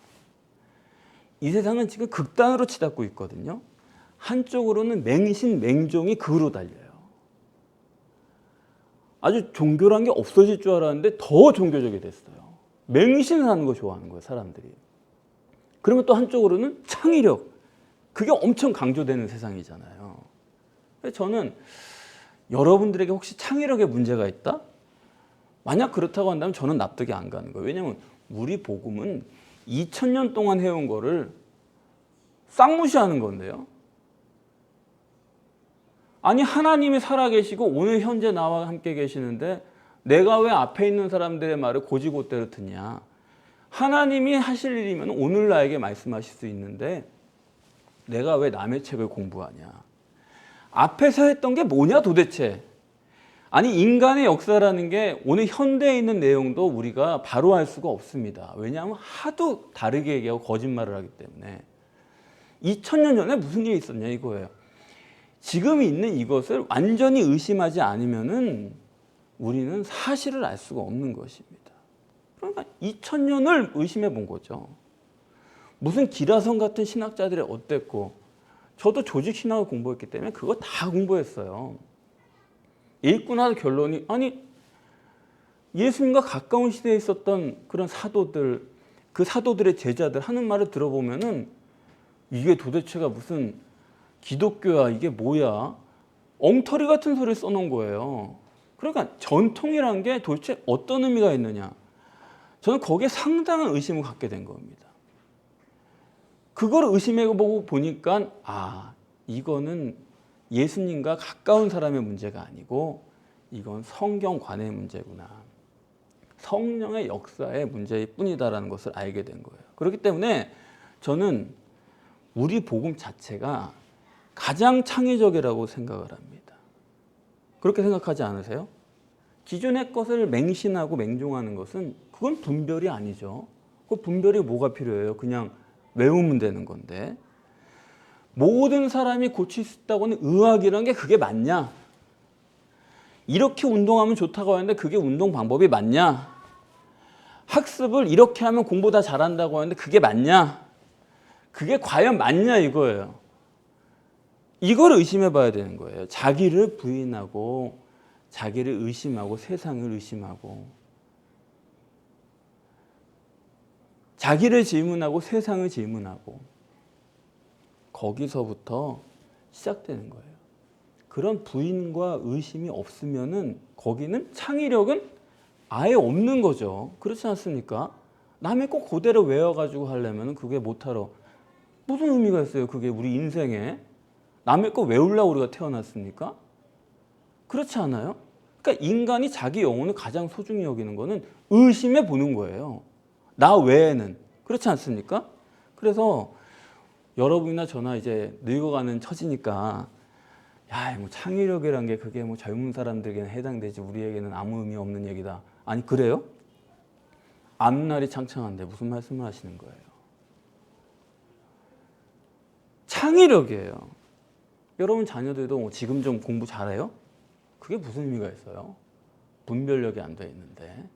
이 세상은 지금 극단으로 치닫고 있거든요. 한쪽으로는 맹신맹종이 그로 달려요. 아주 종교란 게 없어질 줄 알았는데 더 종교적이 됐어요. 맹신을 하는 거 좋아하는 거예요, 사람들이. 그러면 또 한쪽으로는 창의력. 그게 엄청 강조되는 세상이잖아요. 저는 여러분들에게 혹시 창의력에 문제가 있다? 만약 그렇다고 한다면 저는 납득이 안 가는 거예요. 왜냐하면 우리 복음은 2000년 동안 해온 거를 쌍무시하는 건데요. 아니 하나님이 살아계시고 오늘 현재 나와 함께 계시는데 내가 왜 앞에 있는 사람들의 말을 고지고대로 듣냐. 하나님이 하실 일이면 오늘 나에게 말씀하실 수 있는데 내가 왜 남의 책을 공부하냐. 앞에서 했던 게 뭐냐 도대체. 아니 인간의 역사라는 게 오늘 현대에 있는 내용도 우리가 바로 알 수가 없습니다. 왜냐하면 하도 다르게 얘기하고 거짓말을 하기 때문에. 2000년 전에 무슨 일이 있었냐 이거예요. 지금 있는 이것을 완전히 의심하지 않으면은 우리는 사실을 알 수가 없는 것입니다. 그러니까 2000년을 의심해 본 거죠. 무슨 기라성 같은 신학자들이 어땠고 저도 조직신학을 공부했기 때문에 그거 다 공부했어요. 읽고 나서 결론이 아니 예수님과 가까운 시대에 있었던 그런 사도들 그 사도들의 제자들 하는 말을 들어보면은 이게 도대체가 무슨 기독교야 이게 뭐야 엉터리 같은 소리를 써놓은 거예요. 그러니까 전통이란 게 도대체 어떤 의미가 있느냐 저는 거기에 상당한 의심을 갖게 된 겁니다. 그걸 의심해보고 보니까 아 이거는 예수님과 가까운 사람의 문제가 아니고 이건 성경관의 문제구나. 성령의 역사의 문제일 뿐이다라는 것을 알게 된 거예요. 그렇기 때문에 저는 우리 복음 자체가 가장 창의적이라고 생각을 합니다. 그렇게 생각하지 않으세요? 기존의 것을 맹신하고 맹종하는 것은 그건 분별이 아니죠. 그 분별이 뭐가 필요해요? 그냥 외우면 되는 건데 모든 사람이 고칠 수 있다고 하는 의학이라는 게 그게 맞냐? 이렇게 운동하면 좋다고 하는데 그게 운동 방법이 맞냐? 학습을 이렇게 하면 공부 다 잘한다고 하는데 그게 맞냐? 그게 과연 맞냐 이거예요. 이걸 의심해 봐야 되는 거예요. 자기를 부인하고 자기를 의심하고 세상을 의심하고 자기를 질문하고 세상을 질문하고 거기서부터 시작되는 거예요. 그런 부인과 의심이 없으면은 거기는 창의력은 아예 없는 거죠. 그렇지 않습니까? 남의 꼭 그대로 외워가지고 하려면 그게 못하러 무슨 의미가 있어요? 그게 우리 인생에 남의 거 외우려고 우리가 태어났습니까? 그렇지 않아요? 그러니까 인간이 자기 영혼을 가장 소중히 여기는 거는 의심해 보는 거예요. 나 외에는. 그렇지 않습니까? 그래서 여러분이나 저나 이제 늙어가는 처지니까 야, 뭐 창의력이란 게 그게 뭐 젊은 사람들에게는 해당되지 우리에게는 아무 의미 없는 얘기다. 아니 그래요? 앞날이 창창한데 무슨 말씀을 하시는 거예요? 창의력이에요. 여러분 자녀들도 뭐 지금 좀 공부 잘해요? 그게 무슨 의미가 있어요? 분별력이 안 돼 있는데.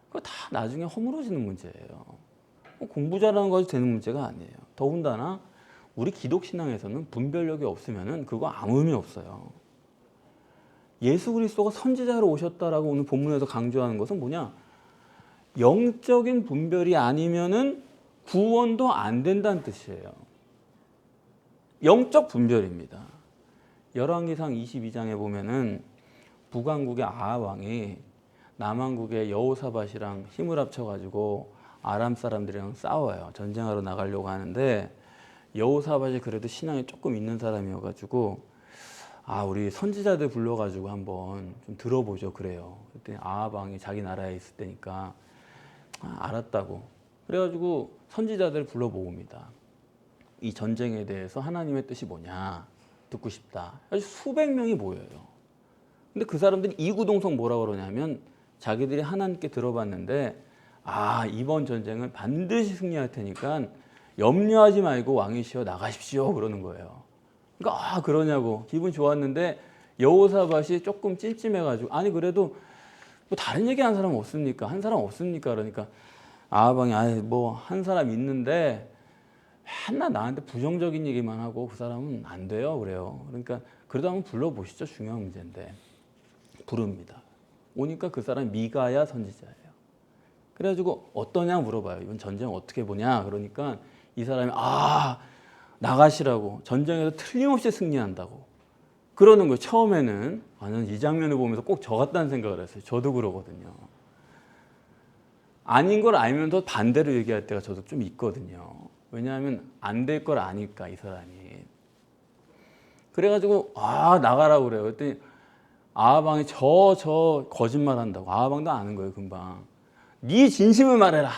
그거 다 나중에 허물어지는 문제예요. 공부 잘하는 것이 되는 문제가 아니에요. 더군다나 우리 기독신앙에서는 분별력이 없으면 그거 아무 의미 없어요. 예수 그리스도가 선지자로 오셨다라고 오늘 본문에서 강조하는 것은 뭐냐? 영적인 분별이 아니면은 구원도 안 된다는 뜻이에요. 영적 분별입니다. 열왕기상 22장에 보면은 북왕국의 아합 왕이 남왕국의 여호사밧이랑 힘을 합쳐가지고 아람 사람들이랑 싸워요. 전쟁하러 나가려고 하는데 여호사밧이 그래도 신앙이 조금 있는 사람이어가지고 우리 선지자들 불러가지고 한번 좀 들어보죠. 그래요. 그랬더니 아합 왕이 자기 나라에 있을 때니까 알았다고. 그래가지고 선지자들 불러 모읍니다. 이 전쟁에 대해서 하나님의 뜻이 뭐냐 듣고 싶다. 아주 수백 명이 모여요. 근데 그 사람들이 이구동성 뭐라고 그러냐면 자기들이 하나님께 들어봤는데 이번 전쟁은 반드시 승리할 테니까 염려하지 말고 왕이시여 나가십시오 그러는 거예요. 그러니까 그러냐고 기분 좋았는데 여호사밧이 조금 찜찜해가지고 아니 그래도 뭐 다른 얘기하는 사람 없습니까? 한 사람 없습니까? 그러니까 아합 왕이 뭐 한 사람 있는데 맨날 나한테 부정적인 얘기만 하고 그 사람은 안 돼요 그래요. 그러니까 그래도 한번 불러보시죠. 중요한 문제인데 부릅니다. 오니까 그 사람이 미가야 선지자예요. 그래가지고 어떠냐 물어봐요. 이번 전쟁 어떻게 보냐 그러니까 이 사람이 나가시라고 전쟁에서 틀림없이 승리한다고 그러는 거예요. 처음에는 나는 이 장면을 보면서 꼭 저 같다는 생각을 했어요. 저도 그러거든요. 아닌 걸 알면서 반대로 얘기할 때가 저도 좀 있거든요. 왜냐하면 안 될 걸 아니까 이 사람이. 그래가지고 나가라고 그래요. 그랬더니 아합왕이 저 거짓말 한다고. 아합왕도 아는 거예요 금방. 네 진심을 말해라.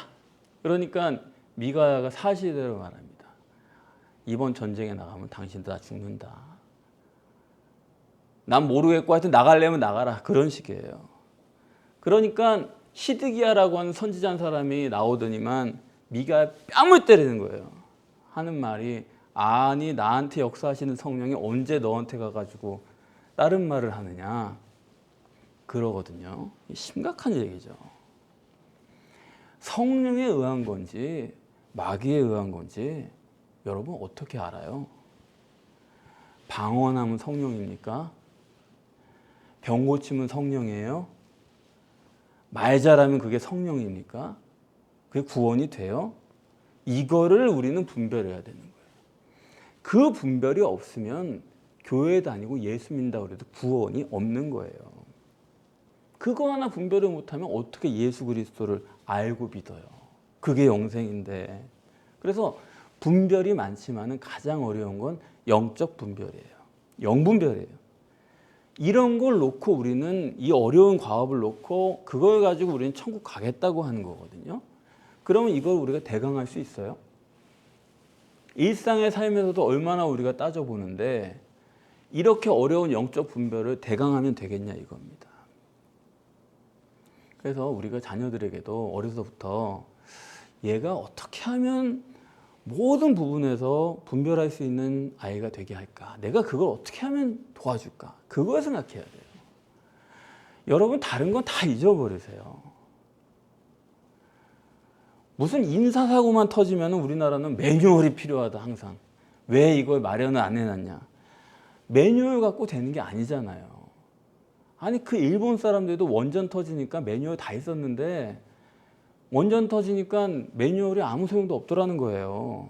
그러니까 미가야가 사실대로 말합니다. 이번 전쟁에 나가면 당신도 다 죽는다. 난 모르겠고 하여튼 나가려면 나가라. 그런 식이에요. 그러니까 시드기야라고 하는 선지자 한 사람이 나오더니만 미가야 뺨을 때리는 거예요. 하는 말이 아니 나한테 역사하시는 성령이 언제 너한테 가가지고 다른 말을 하느냐 그러거든요. 심각한 얘기죠. 성령에 의한 건지 마귀에 의한 건지 여러분 어떻게 알아요? 방언하면 성령입니까? 병 고치면 성령이에요? 말 잘하면 그게 성령입니까? 그게 구원이 돼요? 이거를 우리는 분별해야 되는 거예요. 그 분별이 없으면 교회 다니고 예수 믿는다고 해도 구원이 없는 거예요. 그거 하나 분별을 못하면 어떻게 예수 그리스도를 알고 믿어요? 그게 영생인데. 그래서 분별이 많지만 가장 어려운 건 영적 분별이에요. 영분별이에요. 이런 걸 놓고 우리는 이 어려운 과업을 놓고 그걸 가지고 우리는 천국 가겠다고 하는 거거든요. 그러면 이걸 우리가 대강할 수 있어요? 일상의 삶에서도 얼마나 우리가 따져보는데 이렇게 어려운 영적 분별을 대강하면 되겠냐 이겁니다. 그래서 우리가 자녀들에게도 어려서부터 얘가 어떻게 하면 모든 부분에서 분별할 수 있는 아이가 되게 할까? 내가 그걸 어떻게 하면 도와줄까? 그걸 생각해야 돼요. 여러분 다른 건 다 잊어버리세요. 무슨 인사사고만 터지면 우리나라는 매뉴얼이 필요하다 항상. 왜 이걸 마련을 안 해놨냐. 매뉴얼 갖고 되는 게 아니잖아요. 아니 그 일본 사람들도 원전 터지니까 매뉴얼 다 있었는데 원전 터지니까 매뉴얼이 아무 소용도 없더라는 거예요.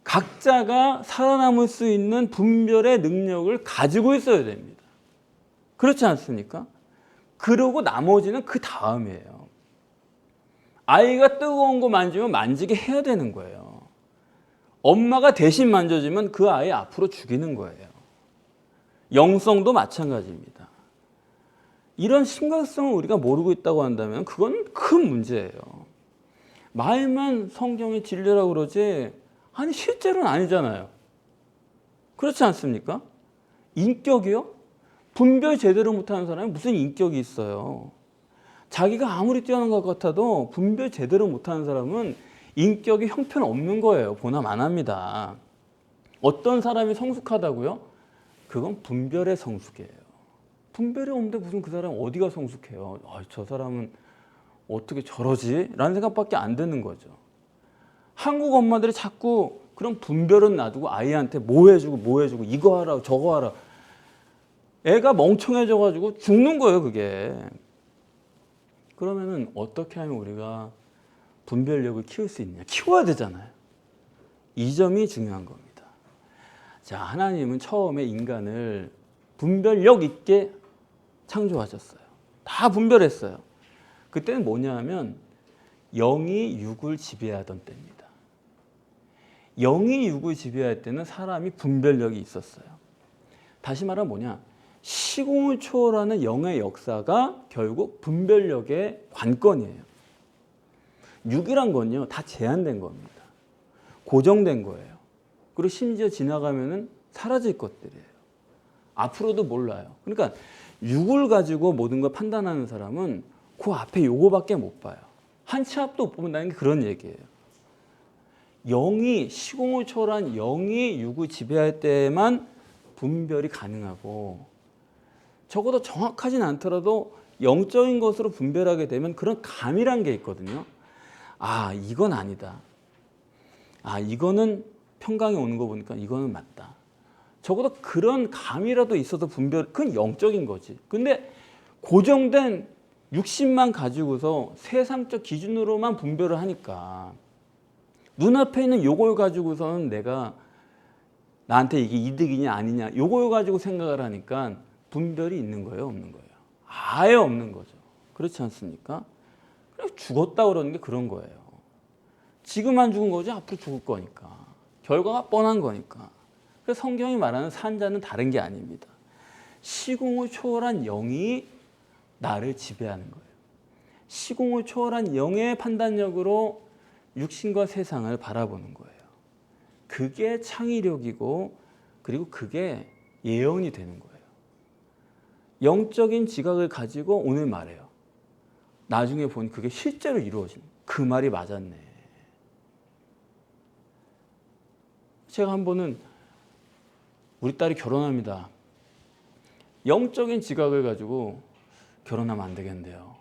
각자가 살아남을 수 있는 분별의 능력을 가지고 있어야 됩니다. 그렇지 않습니까? 그러고 나머지는 그 다음이에요. 아이가 뜨거운 거 만지면 만지게 해야 되는 거예요. 엄마가 대신 만져주면 그 아이 앞으로 죽이는 거예요. 영성도 마찬가지입니다. 이런 심각성을 우리가 모르고 있다고 한다면 그건 큰 문제예요. 말만 성경의 진리라고 그러지 아니 실제로는 아니잖아요. 그렇지 않습니까? 인격이요? 분별 제대로 못하는 사람이 무슨 인격이 있어요. 자기가 아무리 뛰어난 것 같아도 분별 제대로 못하는 사람은 인격이 형편없는 거예요. 보나마나입니다. 어떤 사람이 성숙하다고요? 그건 분별의 성숙이에요. 분별이 없는데 무슨 그 사람 어디가 성숙해요. 저 사람은 어떻게 저러지? 라는 생각밖에 안 드는 거죠. 한국 엄마들이 자꾸 그런 분별은 놔두고 아이한테 뭐 해주고 이거 하라 저거 하라. 애가 멍청해져 가지고 죽는 거예요, 그게. 그러면은 어떻게 하면 우리가 분별력을 키울 수 있냐? 키워야 되잖아요. 이 점이 중요한 겁니다. 자, 하나님은 처음에 인간을 분별력 있게 창조하셨어요. 다 분별했어요. 그때는 뭐냐 하면 영이 육을 지배하던 때입니다. 영이 육을 지배할 때는 사람이 분별력이 있었어요. 다시 말하면 뭐냐? 시공을 초월하는 영의 역사가 결국 분별력의 관건이에요. 육이란 건요, 다 제한된 겁니다. 고정된 거예요. 그리고 심지어 지나가면은 사라질 것들이에요. 앞으로도 몰라요. 그러니까 육을 가지고 모든 걸 판단하는 사람은 그 앞에 요거밖에 못 봐요. 한 치 앞도 못 본다는 게 그런 얘기예요. 영이, 시공을 초월한 영이 육을 지배할 때만 분별이 가능하고, 적어도 정확하진 않더라도 영적인 것으로 분별하게 되면 그런 감이란 게 있거든요. 아, 이건 아니다. 아, 이거는 평강에 오는 거 보니까 이거는 맞다. 적어도 그런 감이라도 있어서 분별, 그건 영적인 거지. 근데 고정된 육신만 가지고서 세상적 기준으로만 분별을 하니까 눈앞에 있는 요걸 가지고서는 내가 나한테 이게 이득이냐 아니냐 요걸 가지고 생각을 하니까 분별이 있는 거예요, 없는 거예요? 아예 없는 거죠. 그렇지 않습니까? 그냥 죽었다 그러는 게 그런 거예요. 지금 안 죽은 거지 앞으로 죽을 거니까. 결과가 뻔한 거니까. 그래서 성경이 말하는 산자는 다른 게 아닙니다. 시공을 초월한 영이 나를 지배하는 거예요. 시공을 초월한 영의 판단력으로 육신과 세상을 바라보는 거예요. 그게 창의력이고 그리고 그게 예언이 되는 거예요. 영적인 지각을 가지고 오늘 말해요. 나중에 보니 그게 실제로 이루어진 그 말이 맞았네. 제가 한 번은 우리 딸이 결혼합니다. 영적인 지각을 가지고 결혼하면 안 되겠는데요.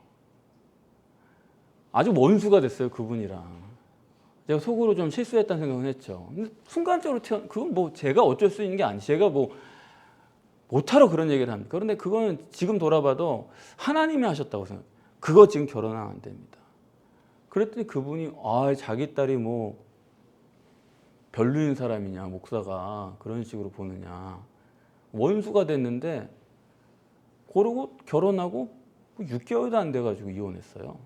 아주 원수가 됐어요, 그분이랑. 제가 속으로 좀 실수했다는 생각을 했죠. 근데 순간적으로 그건 뭐 제가 어쩔 수 있는 게 아니에요. 제가 뭐 못하러 그런 얘기를 합니까? 그런데 그거는 지금 돌아봐도 하나님이 하셨다고 생각해요. 그거 지금 결혼하면 안 됩니다. 그랬더니 그분이 자기 딸이 뭐 별로인 사람이냐, 목사가 그런 식으로 보느냐. 원수가 됐는데 그러고 결혼하고 6개월도 안 돼가지고 이혼했어요.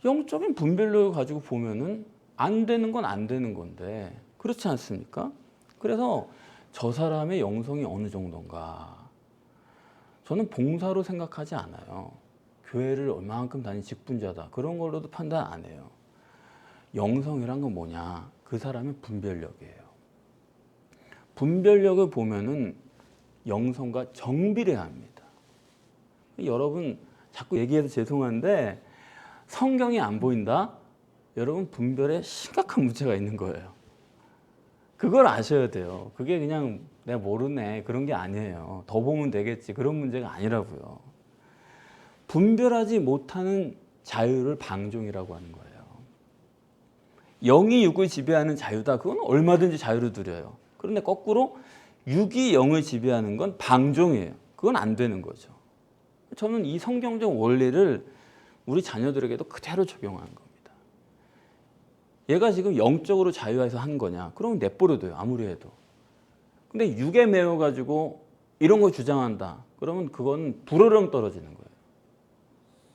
영적인 분별력을 가지고 보면은 안 되는 건 안 되는 건데 그렇지 않습니까? 그래서 저 사람의 영성이 어느 정도인가 저는 봉사로 생각하지 않아요. 교회를 얼마만큼 다닌 직분자다 그런 걸로도 판단 안 해요. 영성이란 건 뭐냐? 그 사람의 분별력이에요. 분별력을 보면은 영성과 정비례해야 합니다. 여러분 자꾸 얘기해서 죄송한데 성경이 안 보인다? 여러분 분별에 심각한 문제가 있는 거예요. 그걸 아셔야 돼요. 그게 그냥 내가 모르네 그런 게 아니에요. 더 보면 되겠지 그런 문제가 아니라고요. 분별하지 못하는 자유를 방종이라고 하는 거예요. 영이 육을 지배하는 자유다. 그건 얼마든지 자유를 누려요. 그런데 거꾸로 육이 영을 지배하는 건 방종이에요. 그건 안 되는 거죠. 저는 이 성경적 원리를 우리 자녀들에게도 그대로 적용하는 겁니다. 얘가 지금 영적으로 자유해서 한 거냐? 그러면 내버려둬요. 아무리 해도. 근데 육에 매여가지고 이런 거 주장한다. 그러면 그건 불어령 떨어지는 거예요.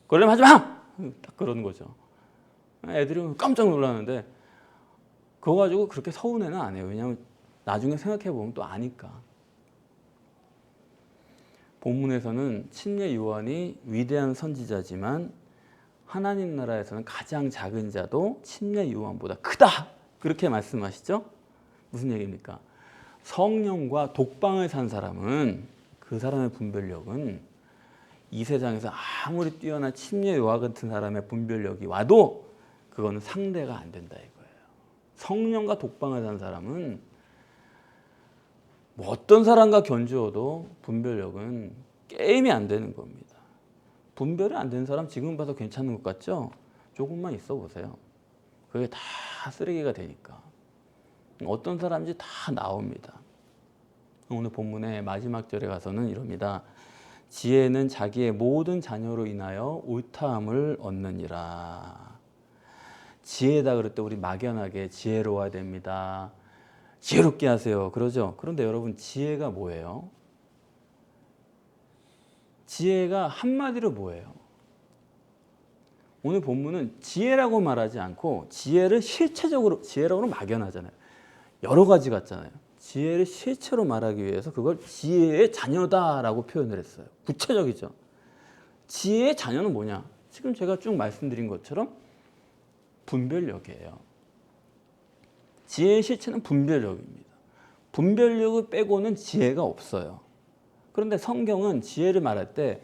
그러려면 하지 마! 딱 그러는 거죠. 애들이 깜짝 놀라는데 그거 가지고 그렇게 서운해는 안 해요. 왜냐하면 나중에 생각해보면 또 아니까. 본문에서는 침례 요한이 위대한 선지자지만 하나님 나라에서는 가장 작은 자도 침례 요한보다 크다. 그렇게 말씀하시죠? 무슨 얘기입니까? 성령과 독방을 산 사람은 그 사람의 분별력은 이 세상에서 아무리 뛰어난 침례 요한 같은 사람의 분별력이 와도 그거는 상대가 안 된다 이거예요. 성령과 독방을 산 사람은 뭐 어떤 사람과 견주어도 분별력은 게임이 안 되는 겁니다. 분별이 안 되는 사람 지금 봐도 괜찮은 것 같죠? 조금만 있어 보세요. 그게 다 쓰레기가 되니까. 어떤 사람인지 다 나옵니다. 오늘 본문의 마지막 절에 가서는 이럽니다. 지혜는 자기의 모든 자녀로 인하여 옳다함을 얻느니라. 지혜다 그럴 때 우리 막연하게 지혜로워야 됩니다. 지혜롭게 하세요. 그러죠? 그런데 여러분 지혜가 뭐예요? 지혜가 한마디로 뭐예요? 오늘 본문은 지혜라고 말하지 않고 지혜를 실체적으로, 지혜라고는 막연하잖아요. 여러 가지 같잖아요. 지혜를 실체로 말하기 위해서 그걸 지혜의 자녀다라고 표현을 했어요. 구체적이죠. 지혜의 자녀는 뭐냐? 지금 제가 쭉 말씀드린 것처럼 분별력이에요. 지혜의 실체는 분별력입니다. 분별력을 빼고는 지혜가 없어요. 그런데 성경은 지혜를 말할 때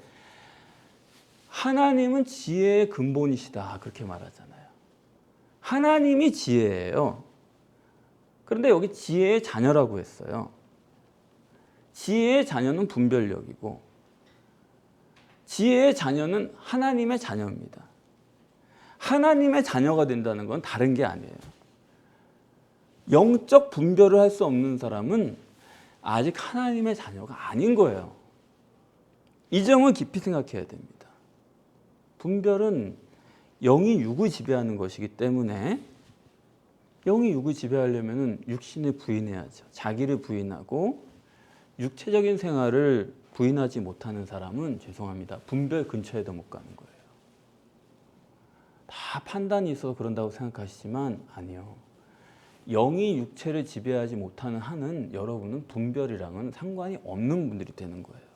하나님은 지혜의 근본이시다 그렇게 말하잖아요. 하나님이 지혜예요. 그런데 여기 지혜의 자녀라고 했어요. 지혜의 자녀는 분별력이고 지혜의 자녀는 하나님의 자녀입니다. 하나님의 자녀가 된다는 건 다른 게 아니에요. 영적 분별을 할 수 없는 사람은 아직 하나님의 자녀가 아닌 거예요. 이 점을 깊이 생각해야 됩니다. 분별은 영이 육을 지배하는 것이기 때문에 영이 육을 지배하려면 육신을 부인해야죠. 자기를 부인하고 육체적인 생활을 부인하지 못하는 사람은 죄송합니다. 분별 근처에도 못 가는 거예요. 다 판단이 있어서 그런다고 생각하시지만 아니요. 영이 육체를 지배하지 못하는 한은 여러분은 분별이랑은 상관이 없는 분들이 되는 거예요.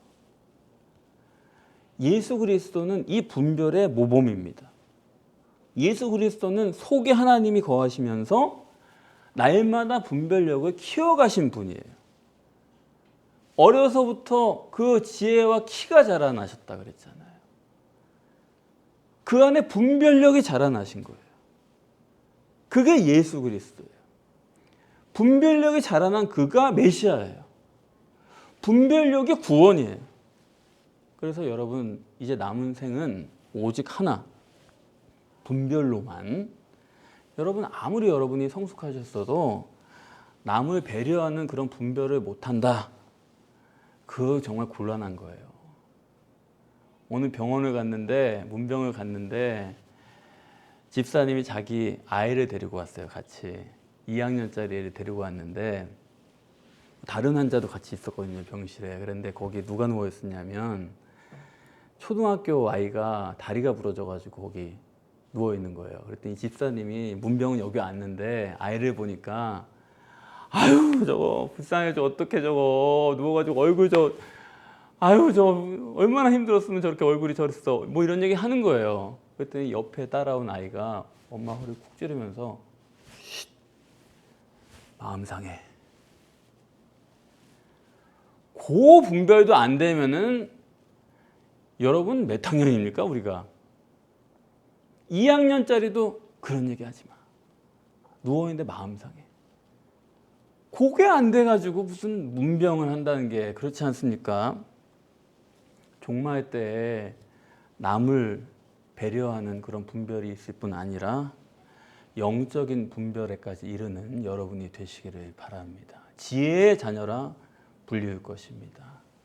예수 그리스도는 이 분별의 모범입니다. 예수 그리스도는 속에 하나님이 거하시면서 날마다 분별력을 키워가신 분이에요. 어려서부터 그 지혜와 키가 자라나셨다 그랬잖아요. 그 안에 분별력이 자라나신 거예요. 그게 예수 그리스도예요. 분별력이 자라난 그가 메시아예요. 분별력이 구원이에요. 그래서 여러분 이제 남은 생은 오직 하나, 분별로만. 여러분 아무리 여러분이 성숙하셨어도 남을 배려하는 그런 분별을 못한다. 그거 정말 곤란한 거예요. 오늘 병원을 갔는데, 문병을 갔는데 집사님이 자기 아이를 데리고 왔어요. 같이 2학년짜리 애를 데리고 왔는데 다른 환자도 같이 있었거든요. 병실에. 그런데 거기 누가 누워 있었냐면 초등학교 아이가 다리가 부러져가지고 거기 누워 있는 거예요. 그랬더니 집사님이 문병은 여기 왔는데 아이를 보니까 아유 저거 불쌍해, 저 어떡해, 저거 누워가지고 얼굴 아유 저 얼마나 힘들었으면 저렇게 얼굴이 저랬어, 뭐 이런 얘기 하는 거예요. 그랬더니 옆에 따라온 아이가 엄마 허리 쿡 찌르면서 마음 상해. 그 분별도 안 되면은 여러분 몇 학년입니까 우리가? 2학년짜리도 그런 얘기 하지 마. 누워있는데 마음 상해. 그게 안 돼가지고 무슨 문병을 한다는 게 그렇지 않습니까? 종말 때 남을 배려하는 그런 분별이 있을 뿐 아니라 영적인 분별에까지 이르는 여러분이 되시기를 바랍니다. 지혜의 자녀라 불릴 것입니다.